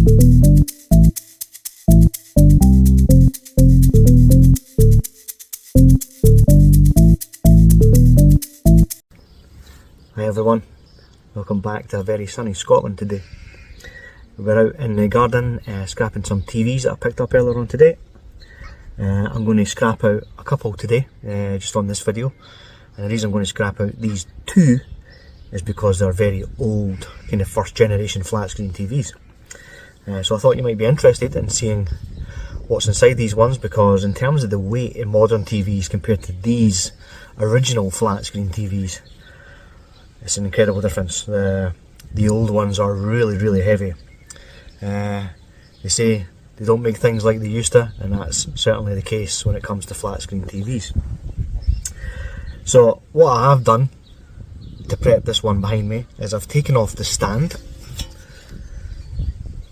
Hi everyone, welcome back to a very sunny Scotland today. We're out in the garden scrapping some TVs that I picked up earlier on today. I'm going to scrap out a couple today, just on this video. And the reason I'm going to scrap out these two is because they're very old, kind of first generation flat screen TVs. So I thought you might be interested in seeing what's inside these ones, because in terms of the weight in modern TVs compared to these original flat screen TVs, it's an incredible difference. The old ones are really heavy. They say they don't make things like they used to, and that's certainly the case when it comes to flat screen TVs. So what I have done to prep this one behind me is I've taken off the stand.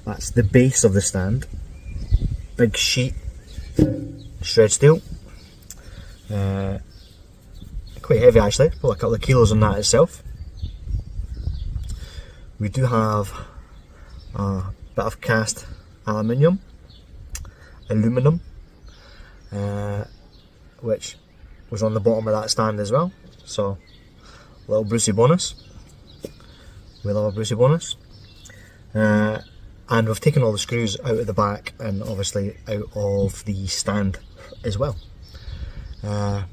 That's the base of the stand. Big sheet, shred steel. Quite heavy actually, probably a couple of kilos on that itself. We do have a bit of cast aluminium, which was on the bottom of that stand as well. So, a little Brucey bonus. We love a Brucey bonus. And we've taken all the screws out of the back and obviously out of the stand as well. What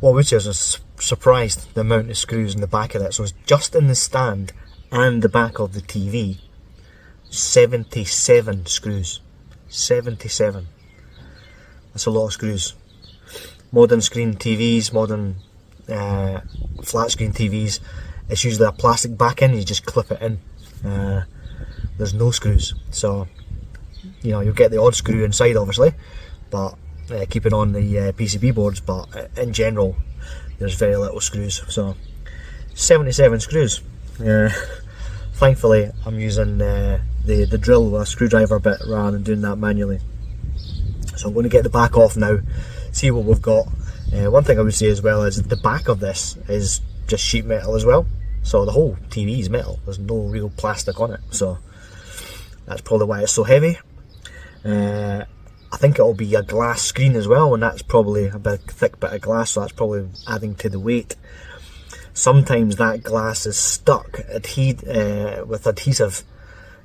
I would say is I was surprised the amount of screws in the back of that. So it's just in the stand and the back of the TV, 77 screws. 77. That's a lot of screws. Modern screen TVs, modern flat screen TVs, it's usually a plastic back end, you just clip it in. There's no screws, so you know, you'll get the odd screw inside obviously, but keeping on the PCB boards, but in general there's very little screws. So 77 screws. Thankfully I'm using the drill with a screwdriver bit rather than doing that manually. So I'm going to get the back off now, see what we've got. One thing I would say as well is the back of this is just sheet metal as well, so the whole TV is metal, there's no real plastic on it, so that's probably why it's so heavy. I think it'll be a glass screen as well, and that's probably a big thick bit of glass, so that's probably adding to the weight. Sometimes that glass is stuck with adhesive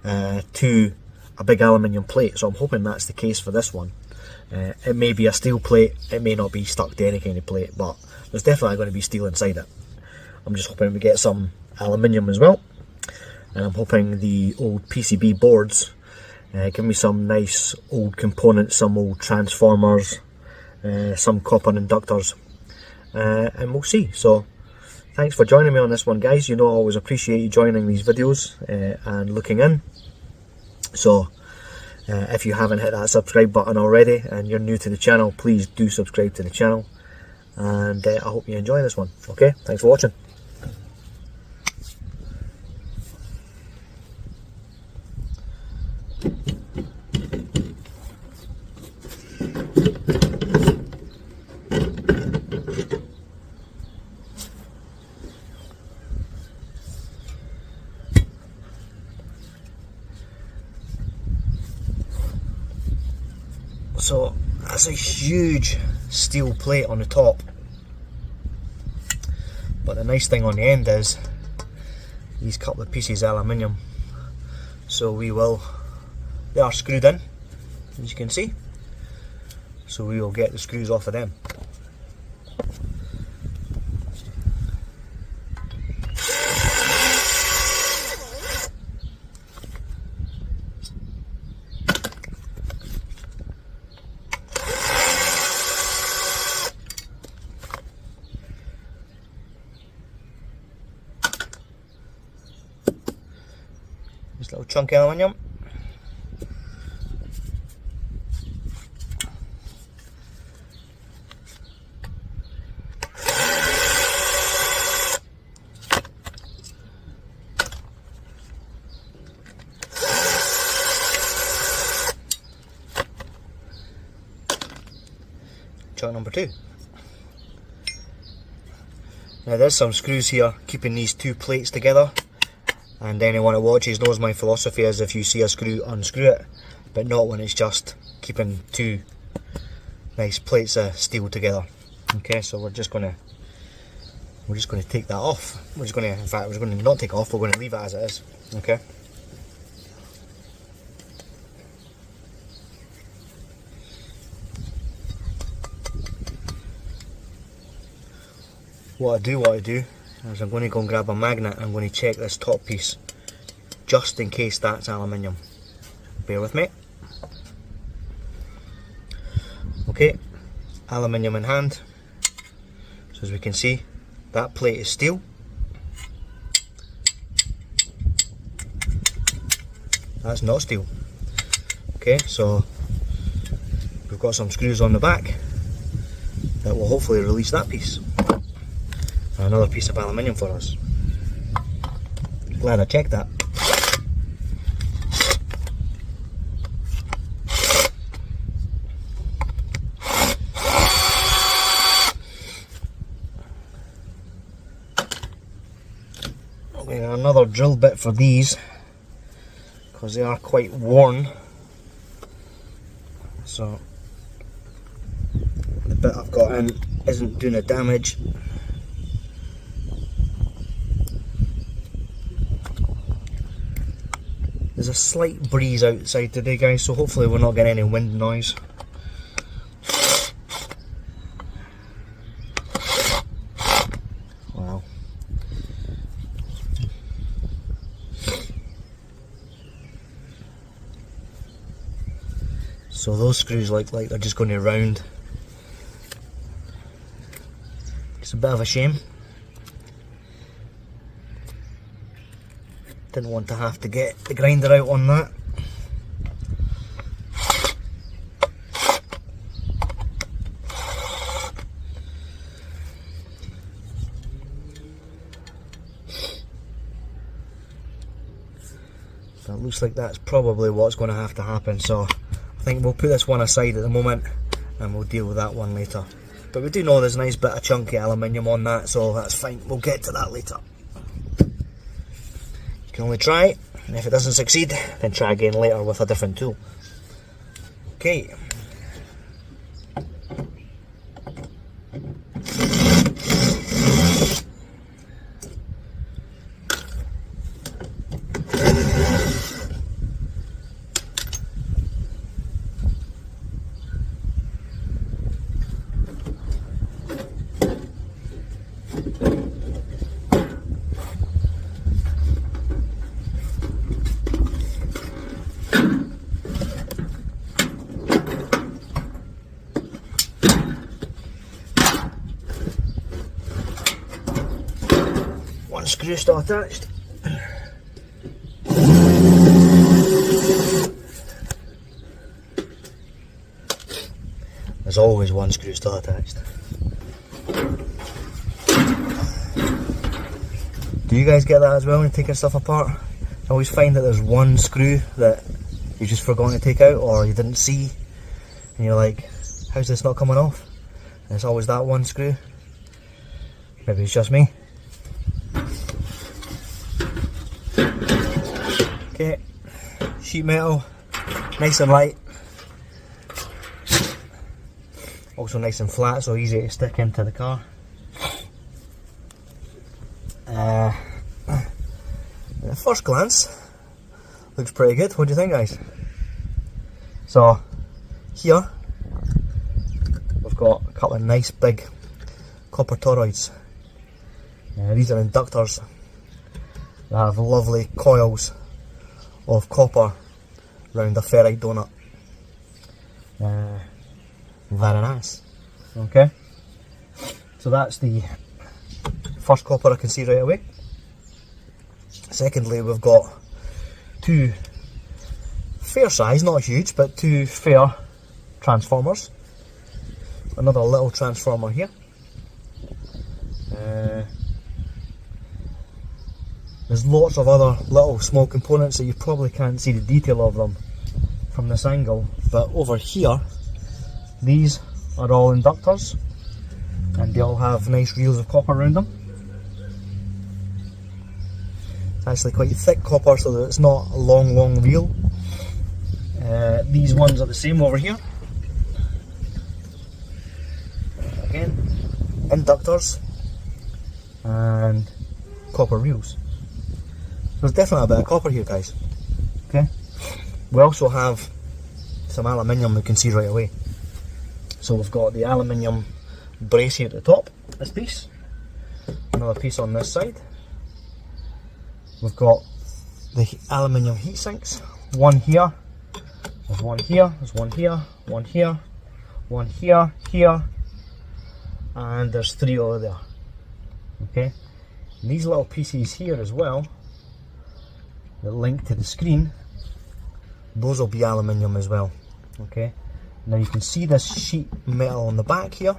to a big aluminium plate, so I'm hoping that's the case for this one. It may be a steel plate, it may not be stuck to any kind of plate, but there's definitely going to be steel inside it. I'm just hoping we get some aluminium as well, and I'm hoping the old PCB boards give me some nice old components, some old transformers, some copper inductors, and we'll see. So thanks for joining me on this one, guys. You know I always appreciate you joining these videos and looking in. So if you haven't hit that subscribe button already and you're new to the channel, please do subscribe to the channel, and I hope you enjoy this one. Okay, thanks for watching. So that's a huge steel plate on the top, but the nice thing on the end is these couple of pieces of aluminium, so they are screwed in, as you can see, so we will get the screws off of them. This little chunk of aluminium. Chunk number 2. Now there's some screws here keeping these two plates together. and anyone that watches knows my philosophy is if you see a screw, unscrew it, but not when it's just keeping two nice plates of steel together. Okay, so we're just gonna take that off. In fact, we're gonna not take it off, we're gonna leave it as it is. Okay. What I do is I'm going to go and grab a magnet and I'm going to check this top piece just in case that's aluminium. Bear with me. Okay, aluminium in hand. So as we can see, that plate is steel. That's not steel. Okay, so we've got some screws on the back that will hopefully release that piece. Another piece of aluminium for us. Glad I checked that. Okay, another drill bit for these because they are quite worn. So the bit I've got in isn't doing a damage. There's a slight breeze outside today, guys, so hopefully we're not getting any wind noise. Wow. So those screws look like they're just going to round. It's a bit of a shame. Didn't want to have to get the grinder out on that. So it looks like that's probably what's going to have to happen, so I think we'll put this one aside at the moment and we'll deal with that one later. But we do know there's a nice bit of chunky aluminium on that, so that's fine, we'll get to that later. You can only try, and if it doesn't succeed, then try again later with a different tool. Okay. One screw still attached. There's always one screw still attached. Do you guys get that as well when you take your stuff apart? I always find that there's one screw that you just forgot to take out or you didn't see and you're like, how's this not coming off? And it's always that one screw. Maybe it's just me. Okay, sheet metal, nice and light. Also nice and flat, so easy to stick into the car. At first glance, looks pretty good. What do you think, guys? So, here we've got a couple of nice big copper toroids. These are inductors. They have lovely coils of copper round a ferrite donut. Very nice. Okay, so that's the first copper I can see right away. Secondly, we've got two fair size, not huge, but two fair transformers. Another little transformer here. There's lots of other little small components that you probably can't see the detail of them from this angle, but over here, these are all inductors and they all have nice reels of copper around them. actually quite thick copper, so that it's not a long reel. These ones are the same over here. Again, inductors and copper reels. There's definitely a bit of copper here, guys. Okay. We also have some aluminium we can see right away. So we've got the aluminium brace here at the top, this piece. Another piece on this side. We've got the aluminium heat sinks. One here, there's one here, there's one here, one here, one here, here, and there's 3 over there. Okay. And these little pieces here as well that link to the screen, those will be aluminium as well. Okay. Now you can see this sheet metal on the back here.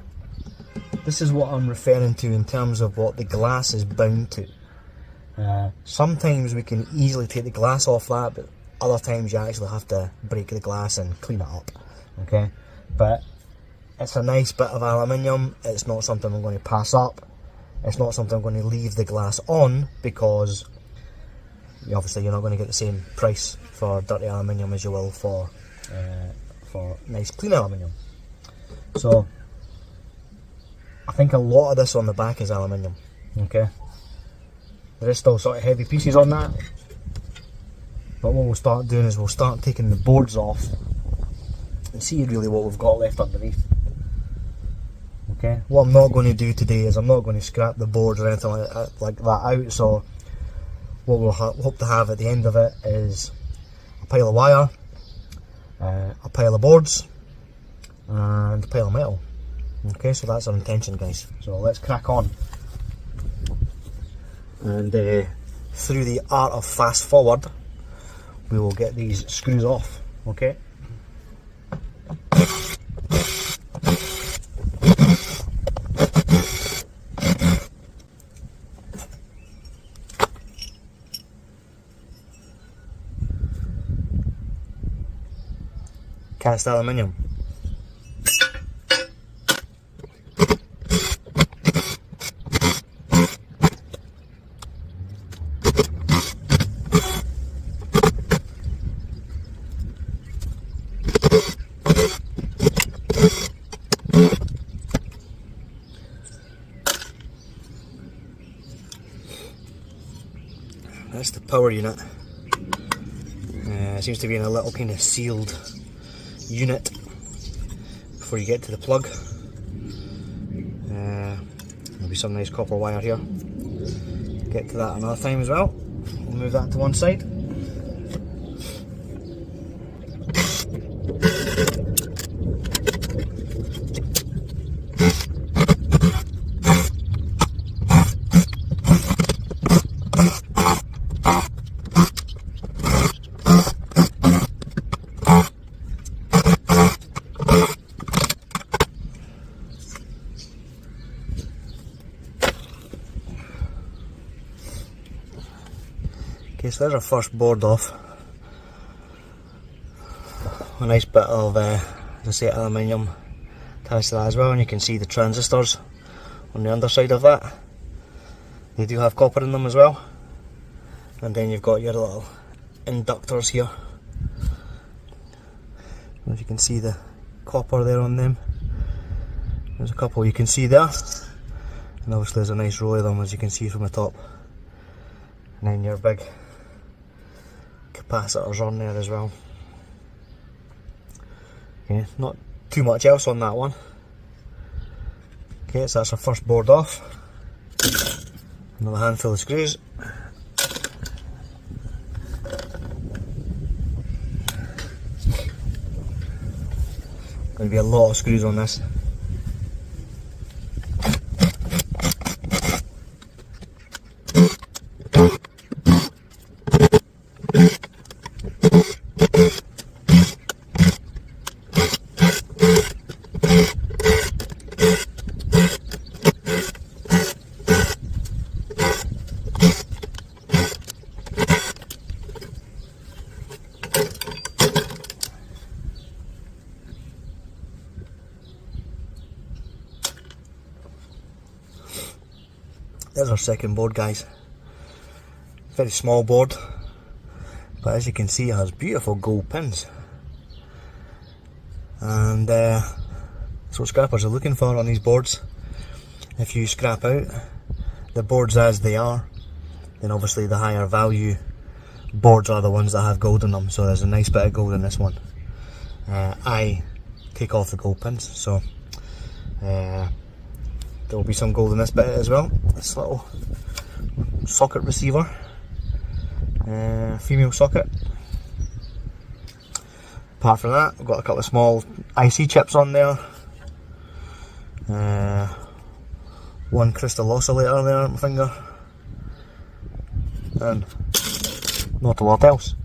This is what I'm referring to in terms of what the glass is bound to. Sometimes we can easily take the glass off that, but other times you actually have to break the glass and clean it up. Okay, but it's a nice bit of aluminium. It's not something I'm going to pass up. It's not something I'm going to leave the glass on, because obviously you're not going to get the same price for dirty aluminium as you will for nice clean aluminium. So I think a lot of this on the back is aluminium. Okay, there is still sort of heavy pieces on that, but what we'll start doing is we'll start taking the boards off and see really what we've got left underneath. Okay, what I'm not going to do today is I'm not going to scrap the boards or anything like that out. So what we'll hope to have at the end of it is a pile of wire, a pile of boards, and a pile of metal. Okay, so that's our intention, guys. So let's crack on. And through the art of fast forward, we will get these screws off. Okay. Cast aluminium. That's the power unit. It seems to be in a little kind of sealed unit before you get to the plug. There'll be some nice copper wire here. Get to that another time as well. We'll move that to one side. Okay, so there's our first board off. A nice bit of, as I say, aluminium attached to that as well, and you can see the transistors on the underside of that. They do have copper in them as well. And then you've got your little inductors here. As you can see the copper there on them. There's a couple you can see there. And obviously there's a nice row of them, as you can see from the top. And then your big capacitors on there as well. Okay, not too much else on that one. Okay, so that's our first board off. Another handful of screws. Going to be a lot of screws on this. There's our second board, guys. very small board, but as you can see it has beautiful gold pins, and that's what scrappers are looking for on these boards. If you scrap out the boards as they are, then obviously the higher value boards are the ones that have gold in them, so there's a nice bit of gold in this one. I take off the gold pins, so there will be some gold in this bit as well. This little socket receiver, female socket. Apart from that, I've got a couple of small IC chips on there, one crystal oscillator there on my finger, and not a lot else.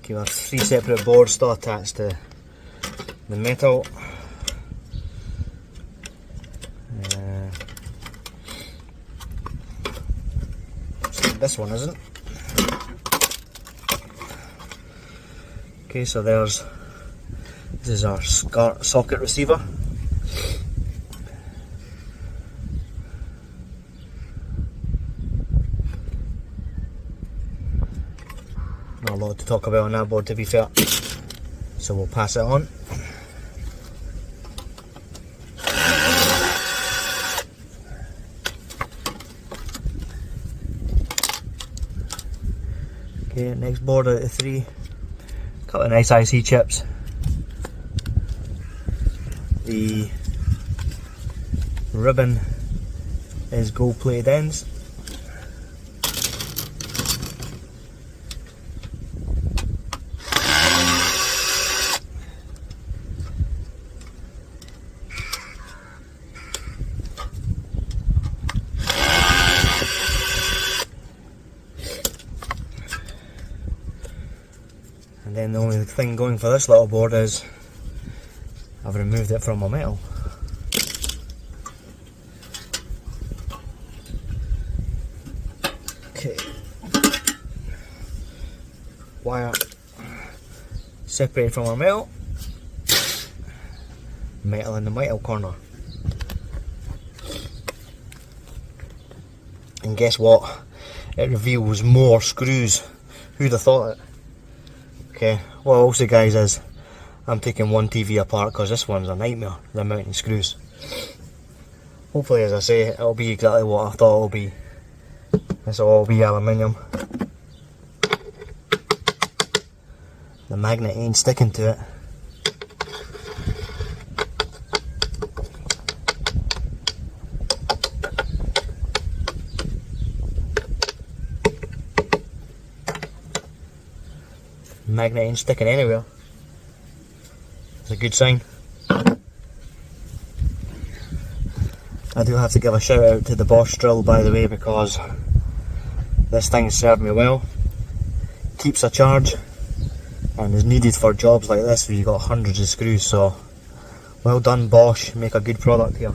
Okay, there's 3 separate boards still attached to the metal. This one isn't. Okay, so this is our socket receiver. Not a lot to talk about on that board, to be fair, so we'll pass it on. Okay, next board out of 3, couple of nice IC chips. The ribbon is gold plated ends. And then the only thing going for this little board is I've removed it from my metal. Okay. Wire separated from our metal. Metal in the metal corner. And guess what? It reveals more screws. Who'd have thought it? Okay, what I'll say, guys, is I'm taking one TV apart because this one's a nightmare, the amount of screws. Hopefully, as I say, it'll be exactly what I thought it'll be. This will all be aluminium. The magnet ain't sticking to it. Magnet ain't sticking anywhere. It's a good sign. I do have to give a shout out to the Bosch drill, by the way, because this thing served me well. Keeps a charge and is needed for jobs like this where you've got hundreds of screws, so well done Bosch, make a good product here.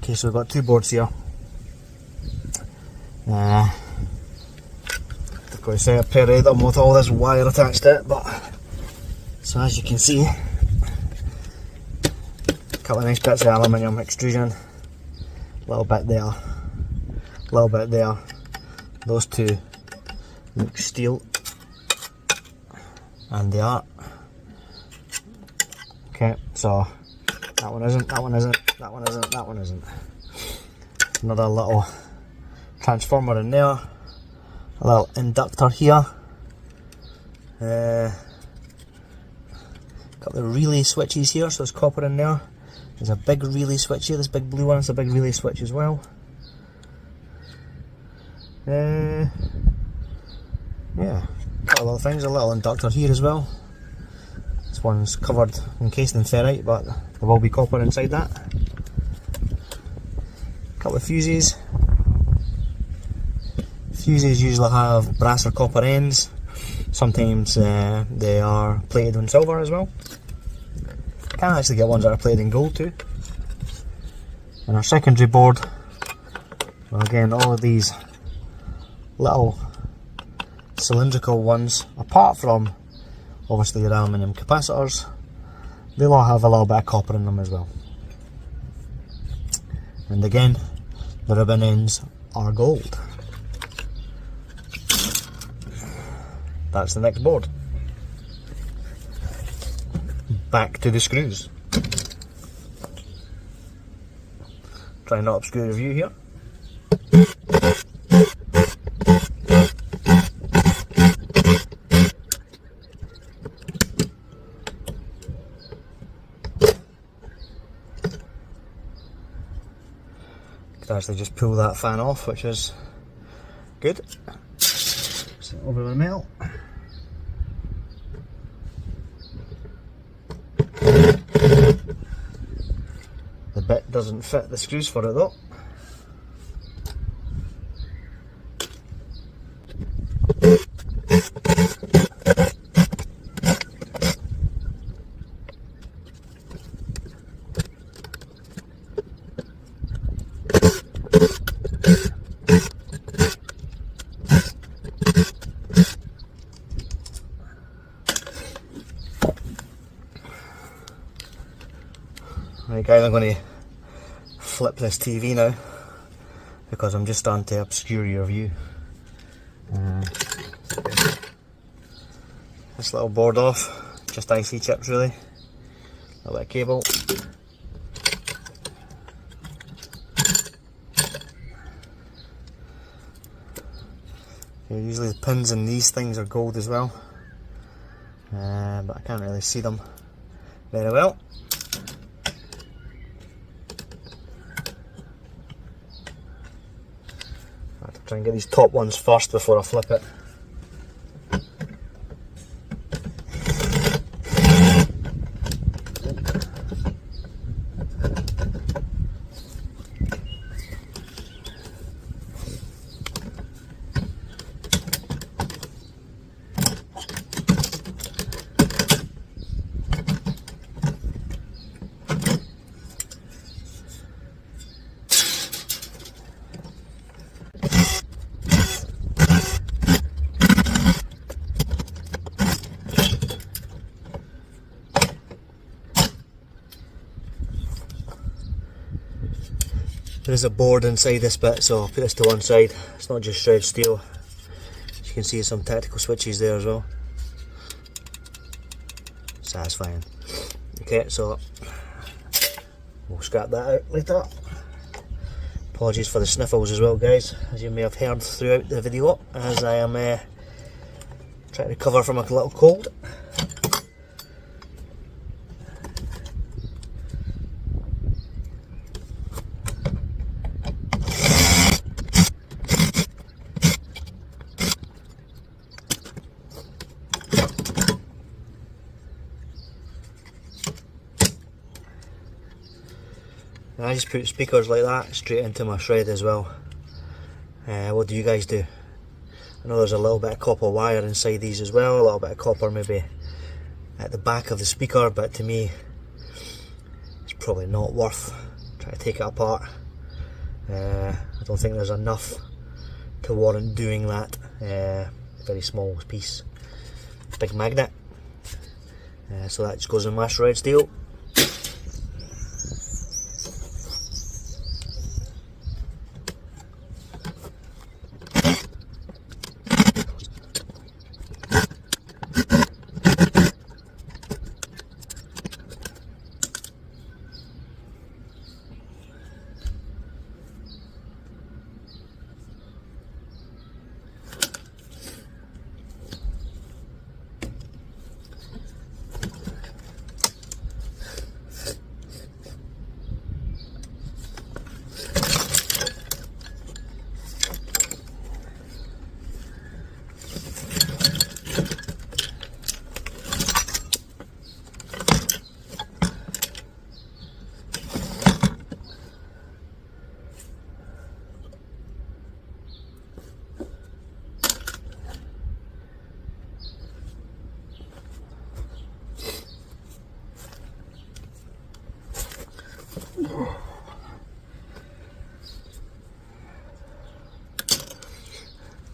Okay, so we've got 2 boards here. I've got to separate them with all this wire attached to it, but so as you can see, a couple of nice bits of aluminium extrusion, a little bit there, a little bit there. Those two look steel, and they are. Okay, so that one isn't, that one isn't, that one isn't, that one isn't. Another little transformer in there, a little inductor here. Got the relay switches here, so there's copper in there. There's a big relay switch here, this big blue one, it's a big relay switch as well. Yeah, got a lot of things, a little inductor here as well. This one's covered, encased in ferrite, but there will be copper inside that. A couple of fuses. Fuses usually have brass or copper ends. Sometimes they are plated in silver as well. Can actually get ones that are plated in gold too. And our secondary board, well, again, all of these little cylindrical ones, apart from obviously your aluminium capacitors, they'll all have a little bit of copper in them as well. And again, the ribbon ends are gold. That's the next board. Back to the screws. Try not to obscure the view here. Could actually just pull that fan off, which is good. Sit over the metal. The bit doesn't fit the screws for it though. Right guys, I'm going to flip this TV now because I'm just starting to obscure your view. This little board off, just IC chips really, a little bit of cable. Usually the pins in these things are gold as well, but I can't really see them very well. I have to try and get these top ones first before I flip it. There is a board inside this bit, so I'll put this to one side. It's not just shred steel. As you can see, some tactical switches there as well. Satisfying. Okay, so we'll scrap that out later. Apologies for the sniffles as well, guys, as you may have heard throughout the video, as I am trying to recover from a little cold. I just put speakers like that straight into my shred as well. What do you guys do? I know there's a little bit of copper wire inside these as well, a little bit of copper maybe at the back of the speaker, but to me it's probably not worth trying to take it apart. I don't think there's enough to warrant doing that. Very small piece, big magnet. So that just goes in my shred steel.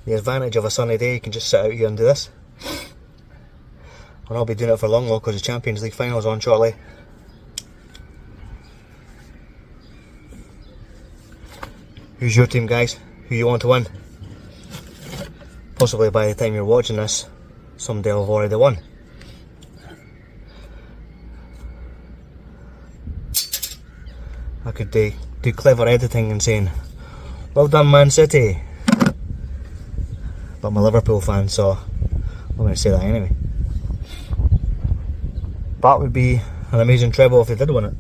the advantage of a sunny day, you can just sit out here and do this. And I'll be doing it for long though, because the Champions League final's on shortly. Who's your team, guys? Who you want to win? Possibly by the time you're watching this, someday will have already won. I could do clever editing and saying, "Well done, Man City." But I'm a Liverpool fan, so I'm going to say that anyway. That would be an amazing treble if they did win it.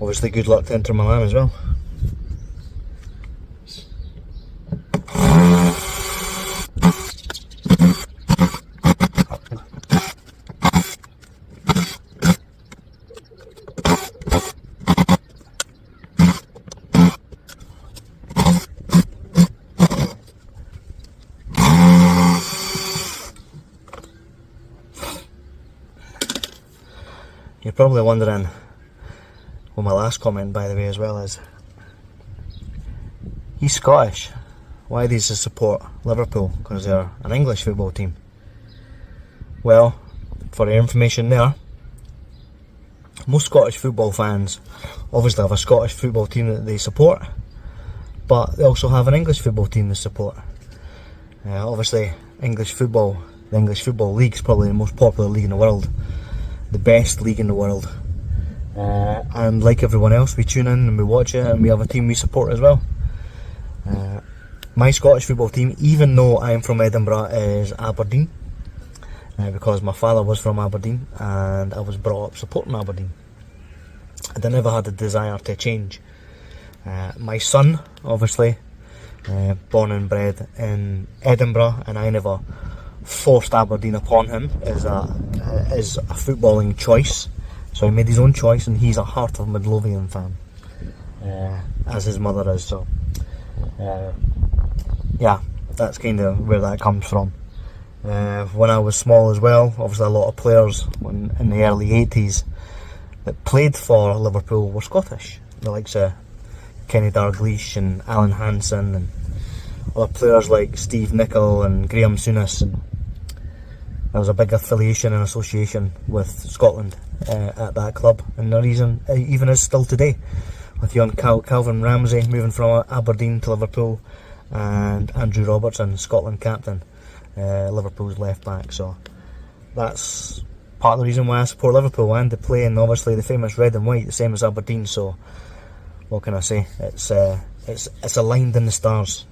Obviously, good luck to Inter Milan as well. You're probably wondering, well, my last comment by the way as well is, he's Scottish, why does he support Liverpool? Because they're an English football team. Well, for your information there, most Scottish football fans obviously have a Scottish football team that they support, but they also have an English football team they support. Obviously, the English Football League is probably the most popular league in the world, the best league in the world. And like everyone else, we tune in and we watch it, and we have a team we support as well. My Scottish football team, even though I'm from Edinburgh, is Aberdeen, because my father was from Aberdeen and I was brought up supporting Aberdeen, and I never had a desire to change. My son, obviously, born and bred in Edinburgh, and I never forced Aberdeen upon him as a footballing choice. So he made his own choice, and he's a Heart of Midlothian fan, as his mother is. So yeah, that's kind of where that comes from. When I was small as well, obviously a lot of players in the early 80s that played for Liverpool were Scottish. The likes of Kenny Dalglish and Alan Hansen, and other players like Steve Nicol and Graham Souness. And there was a big affiliation and association with Scotland at that club, and the reason even is still today, with young Calvin Ramsey moving from Aberdeen to Liverpool, and Andrew Robertson, Scotland captain, Liverpool's left back. So that's part of the reason why I support Liverpool, and they play in obviously the famous red and white, the same as Aberdeen. So what can I say? It's aligned in the stars.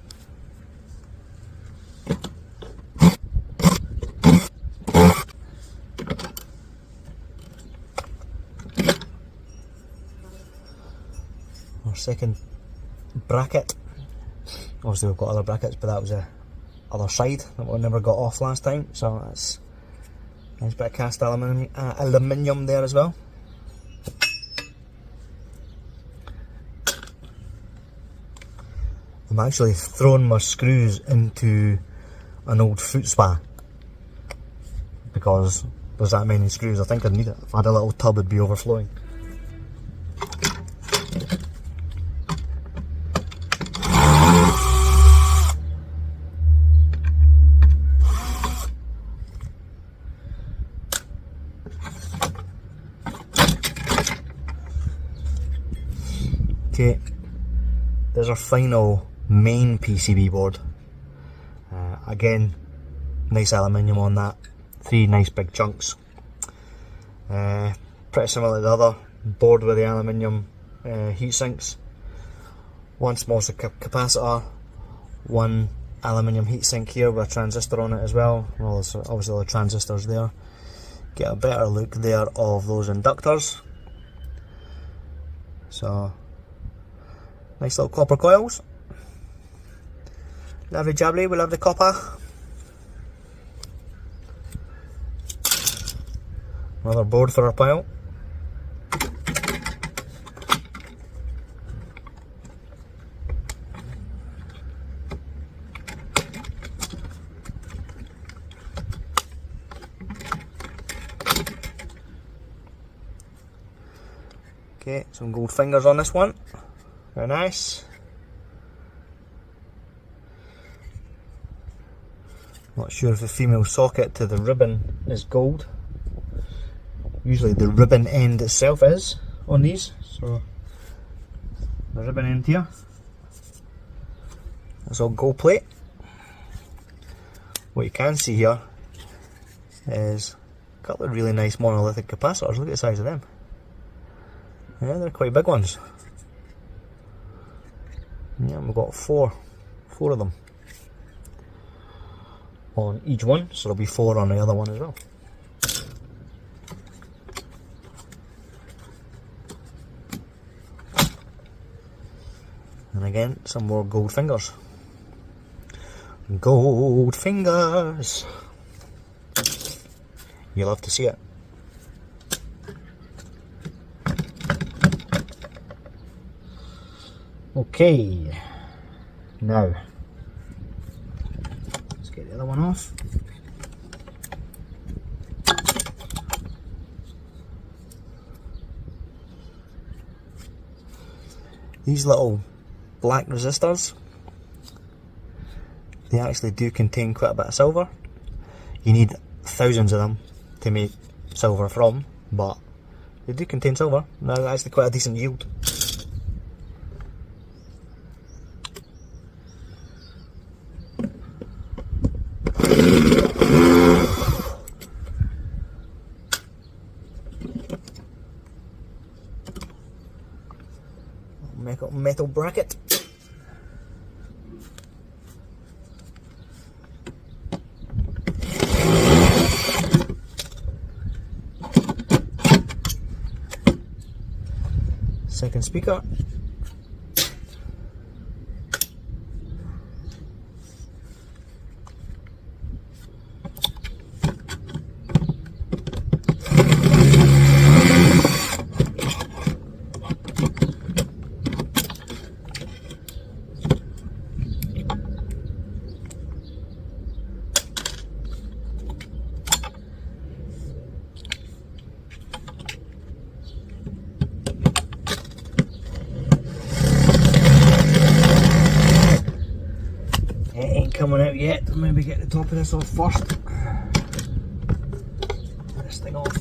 Our second bracket. Obviously we've got other brackets, but that was the other side that we never got off last time. So that's a nice bit of cast aluminium there as well. I'm actually throwing my screws into an old foot spa because there's that many screws. I think I'd need it. If I had a little tub, it'd be overflowing. Okay, there's our final main PCB board. Again, nice aluminium on that, 3 nice big chunks. Pretty similar to the other board with the aluminium heat sinks. 1 small capacitor, 1 aluminium heatsink here with a transistor on it as well. Well, there's obviously all the transistors there. Get a better look there of those inductors. So, nice little copper coils. Lovely jubbly, we love the copper. Another board for our pile. Okay, some gold fingers on this one. Very nice. Not sure if the female socket to the ribbon is gold. Usually the ribbon end itself is on these. So the ribbon end here, that's all gold plate. What you can see here is a couple of really nice monolithic capacitors. Look at the size of them. Yeah, they're quite big ones. Yeah, we've got four of them on each one, so there'll be 4 on the other one as well. And again, some more gold fingers. Gold fingers! You'll have to see it. Okay, now let's get the other one off. These little black resistors, they actually do contain quite a bit of silver. You need thousands of them to make silver from, but they do contain silver. They're actually quite a decent yield. Metal bracket. Second speaker. Coming out yet. I'll maybe get the top of this off first. Get this thing off.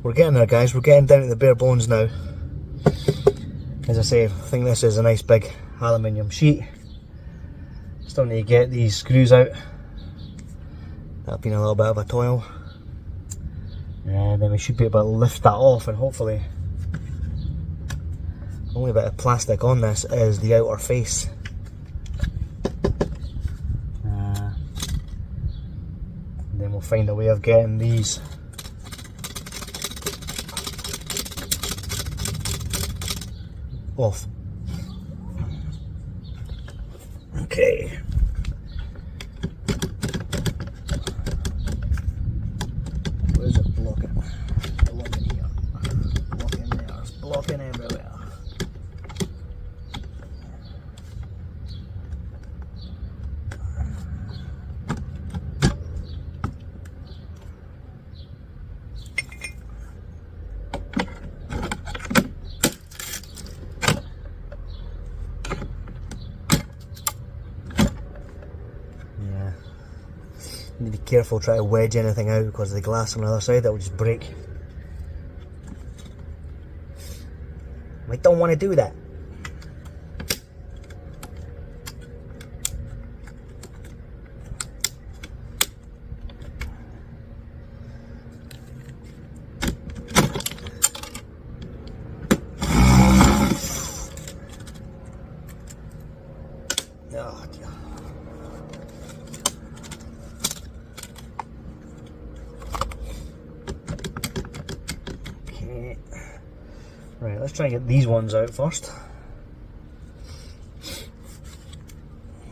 We're getting there, guys. We're getting down to the bare bones now. As I say, I think this is a nice big aluminium sheet. Still need to get these screws out. That's been a little bit of a toil. And then we should be able to lift that off, and hopefully the only bit of plastic on this is the outer face. Then we'll find a way of getting these off. Okay. Where's it blocking? Blocking here. Blocking there. It's blocking everywhere. Need to be careful, try to wedge anything out because of the glass on the other side, that will just break. I don't want to do that. Oh dear. Right, let's try and get these ones out first.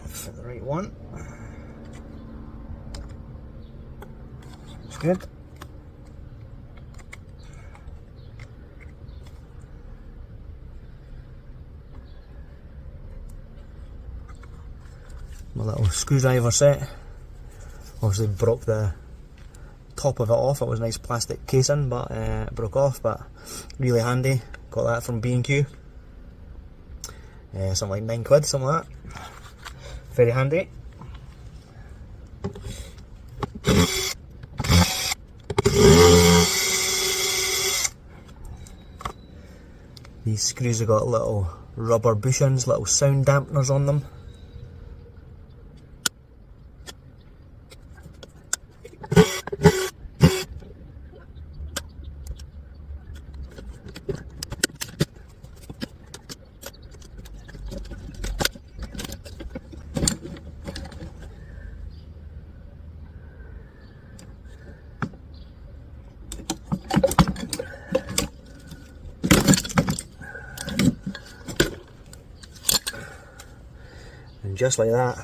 For the right one. That's good. my little screwdriver set. Obviously broke the top of it off. It was a nice plastic casing, but it broke off, but really handy. Got that from B&Q. Something like 9 quid, something like that. Very handy. These screws have got little rubber bushings, little sound dampeners on them. And just like that,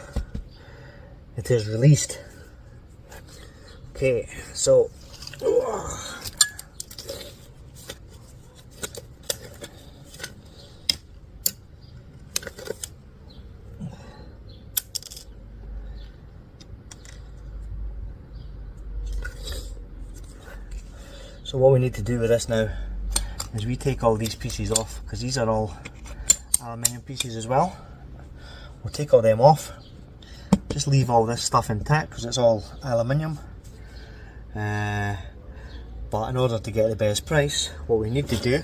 it is released. Okay, so what we need to do with this now is we take all these pieces off, because these are all aluminium pieces as well. We'll take all them off, just leave all this stuff intact because it's all aluminium. But in order to get the best price, what we need to do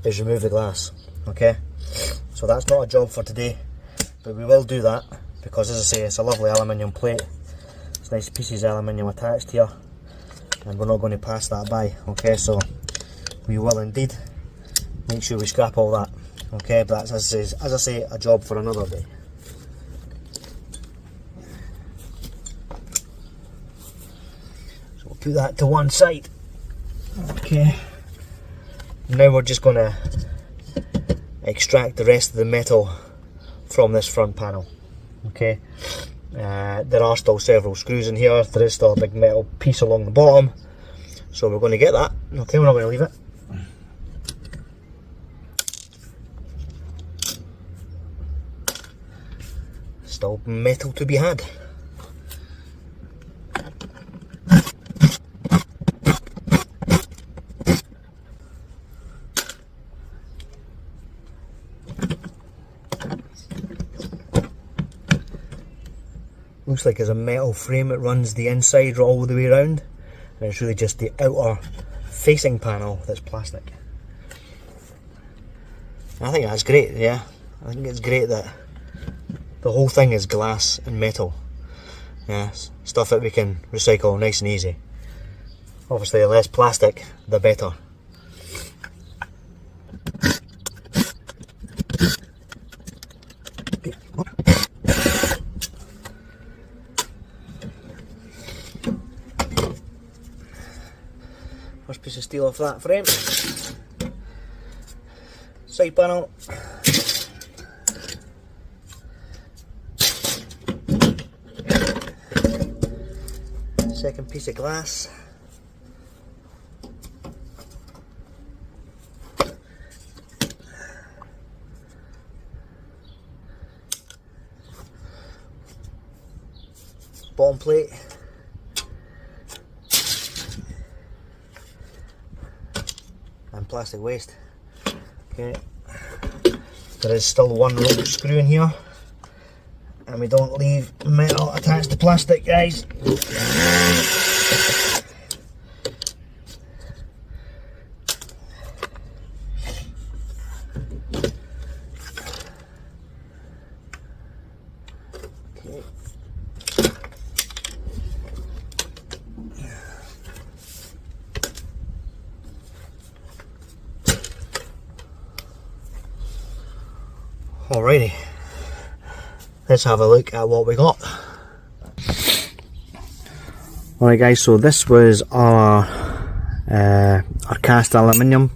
is remove the glass. Okay, so that's not a job for today, but we will do that because, as I say, it's a lovely aluminium plate. It's nice pieces of aluminium attached here, and we're not going to pass that by. Okay, so we will indeed make sure we scrap all that. Okay, but that's, as I say, a job for another day. So we'll put that to one side. Okay, now we're just going to extract the rest of the metal from this front panel. Okay, there are still several screws in here. There is still a big metal piece along the bottom, so we're going to get that. Okay, we're not going to leave it. Still metal to be had. Looks like there's a metal frame that runs the inside all the way around, and it's really just the outer facing panel that's plastic. And I think that's great, yeah. I think it's great that the whole thing is glass and metal. Yeah, stuff that we can recycle nice and easy. Obviously, the less plastic, the better. First piece of steel off that frame. Side panel. Second piece of glass. Bottom plate. And plastic waste. Okay. There is still one rogue screw in here, and we don't leave metal attached to plastic, guys. Okay. Alrighty, let's have a look at what we got. Alright guys, so this was our cast aluminium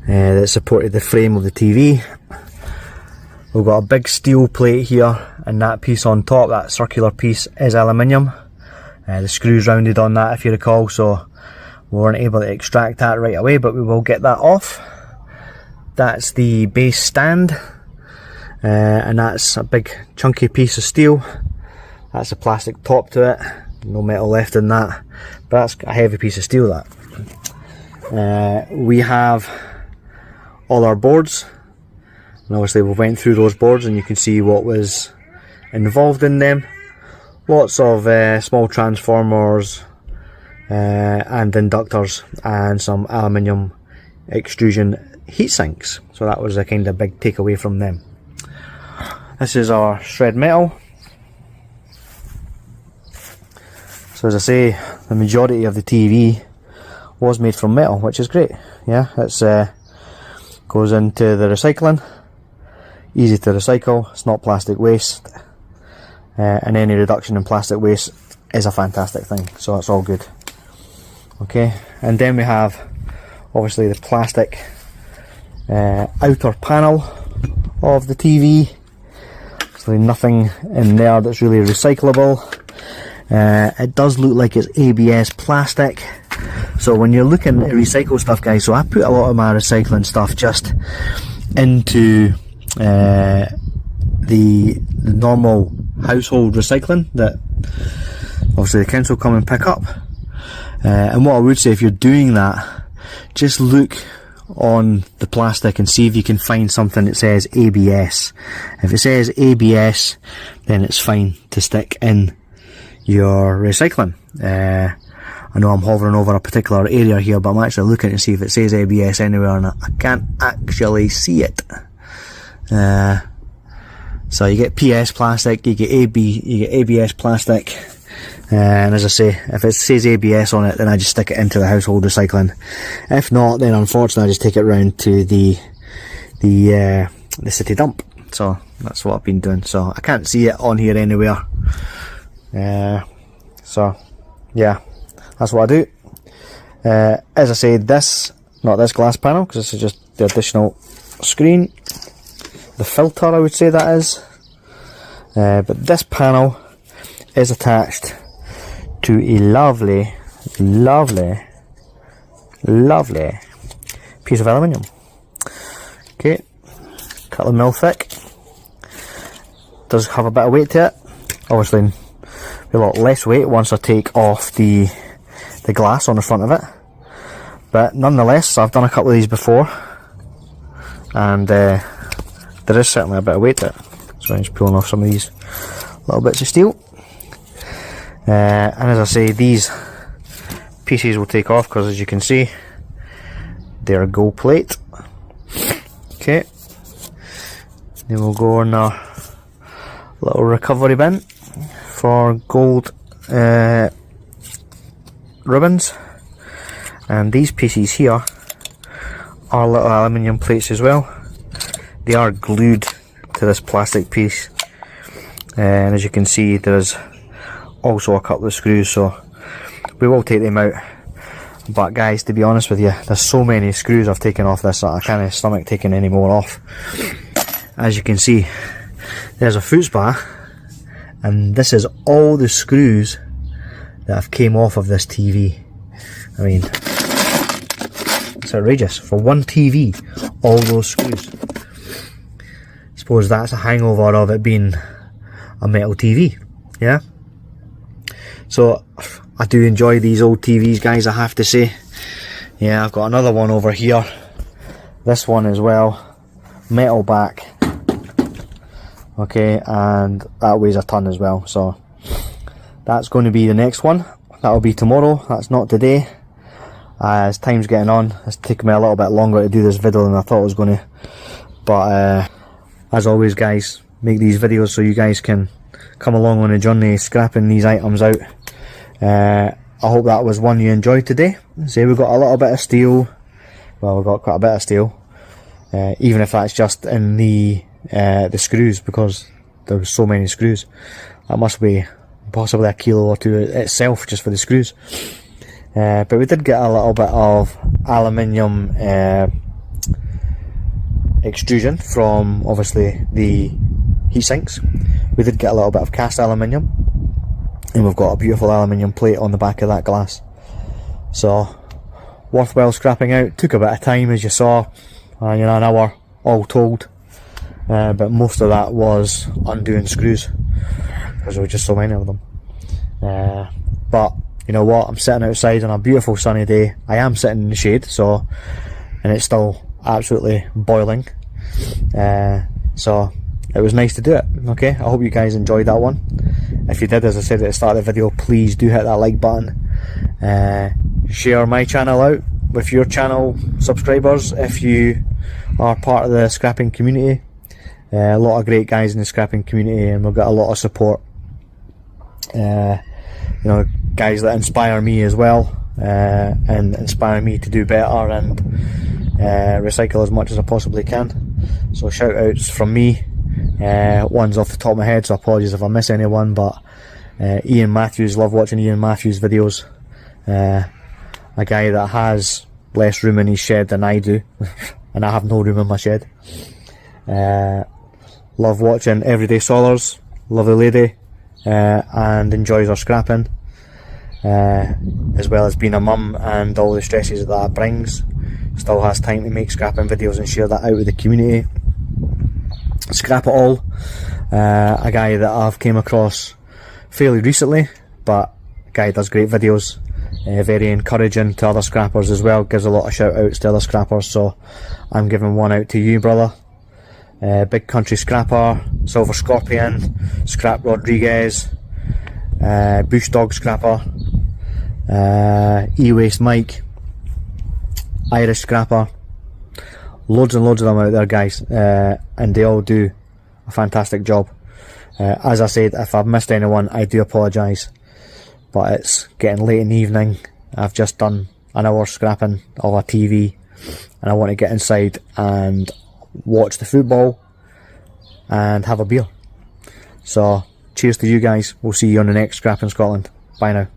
that supported the frame of the TV. We've got a big steel plate here, and that piece on top, that circular piece, is aluminium. The screws rounded on that, if you recall, so We weren't able to extract that right away, but we will get that off. That's the base stand, and that's a big chunky piece of steel. That's a plastic top to it, no metal left in that, but that's a heavy piece of steel, that. We have all our boards, and obviously we went through those boards and you can see what was involved in them. Lots of small transformers and inductors, and some aluminium extrusion heat sinks. So that was a kind of big takeaway from them. This is our shred metal. So as I say, the majority of the TV was made from metal, which is great. Yeah, it's goes into the recycling. Easy to recycle, it's not plastic waste, and any reduction in plastic waste is a fantastic thing, so that's all good. Okay, and then we have obviously the plastic outer panel of the TV. So nothing in there that's really recyclable. It does look like it's ABS plastic, so when you're looking at recycle stuff, guys, so I put a lot of my recycling stuff just into the normal household recycling that obviously the council come and pick up. And what I would say, if you're doing that, just look on the plastic and see if you can find something that says ABS. If it says ABS, then it's fine to stick in your recycling. I know I'm hovering over a particular area here, but I'm actually looking to see if it says ABS anywhere, and I can't actually see it. So you get PS plastic, you get ABS plastic, and as I say, if it says ABS on it, then I just stick it into the household recycling. If not, then unfortunately I just take it round to the city dump. So that's what I've been doing. So I can't see it on here anywhere. So yeah, that's what I do. As I say, not this glass panel, because this is just the additional screen, the filter I would say that is, but this panel is attached to a lovely piece of aluminium. Okay, a couple of mil thick. Does have a bit of weight to it. Obviously a lot less weight once I take off the glass on the front of it, but nonetheless I've done a couple of these before, and there is certainly a bit of weight to it. So I'm just pulling off some of these little bits of steel, and as I say, these pieces will take off because, as you can see, they're gold plate. Okay, then we'll go in a little recovery bin for gold ribbons, and these pieces here are little aluminium plates as well. They are glued to this plastic piece, and as you can see, there's also a couple of screws, so we will take them out. But guys, to be honest with you, there's so many screws I've taken off this that I can't stomach taking any more off. As you can see, there's a foot spa, and this is all the screws that have came off of this TV. I mean, it's outrageous. For one TV, all those screws. I suppose that's a hangover of it being a metal TV, yeah? So, I do enjoy these old TVs, guys, I have to say. Yeah, I've got another one over here. This one as well. Metal back. Okay, and that weighs a ton as well, so that's going to be the next one. That'll be tomorrow, that's not today. As time's getting on, it's taken me a little bit longer to do this video than I thought it was going to. But as always, guys, make these videos so you guys can come along on a journey scrapping these items out. I hope that was one you enjoyed today. See, we've got a little bit of steel. Well, we've got quite a bit of steel, even if that's just in the screws, because there were so many screws. That must be possibly a kilo or two itself just for the screws. But we did get a little bit of aluminium extrusion from obviously the heat sinks. We did get a little bit of cast aluminium, and we've got a beautiful aluminium plate on the back of that glass. So worthwhile scrapping out. Took a bit of time, as you saw, you know, an hour all told, but most of that was undoing screws because there were just so many of them. But you know what, I'm sitting outside on a beautiful sunny day. I am sitting in the shade, so, and it's still absolutely boiling, so it was nice to do it. Okay, I hope you guys enjoyed that one. If you did, as I said at the start of the video, please do hit that like button. Share my channel out with your channel subscribers if you are part of the scrapping community. A lot of great guys in the scrapping community, and we've got a lot of support. You know, guys that inspire me as well, and inspire me to do better and recycle as much as I possibly can. So shout outs from me. One's off the top of my head, so apologies if I miss anyone, but Ian Matthews, love watching Ian Matthews videos. A guy that has less room in his shed than I do, and I have no room in my shed. Love watching Everyday Solars, lovely lady, and enjoys her scrapping, as well as being a mum and all the stresses that brings. Still has time to make scrapping videos and share that out with the community. Scrap It All, a guy that I've came across fairly recently, but a guy does great videos, very encouraging to other scrappers as well, gives a lot of shout outs to other scrappers, so I'm giving one out to you, brother. Big Country Scrapper, Silver Scorpion, Scrap Rodriguez, Bush Dog Scrapper, E-Waste Mike, Irish Scrapper. Loads and loads of them out there, guys, and they all do a fantastic job. As I said, if I've missed anyone, I do apologise, but it's getting late in the evening. I've just done an hour scrapping of a TV, and I want to get inside and watch the football and have a beer. So cheers to you guys. We'll see you on the next Scrapping Scotland. Bye now.